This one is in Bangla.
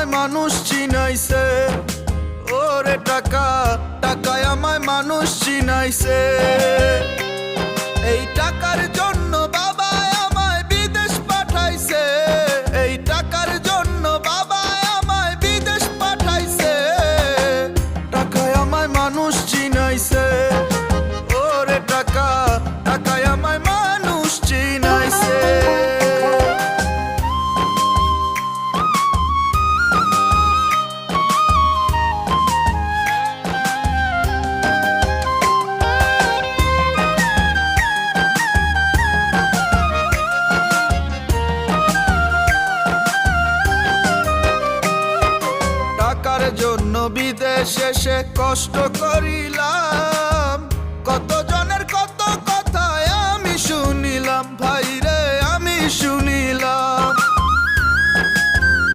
আমায় মানুষ চিনাইছে। ওরে টাকা, টাকায় আমায় মানুষ চিনাইছে। এই টাকার জন্য বাবা আমায় বিদেশ পাঠাইছে। এই টাকার জন্য বাবা আমায় বিদেশ পাঠাইছে। টাকায় আমায় মানুষ চিনাইছে। ওরে টাকা, টাকায় আমায় মানুষ চিনাইছে। টাকার জন্য বিদেশে সে কষ্ট করিলাম, কত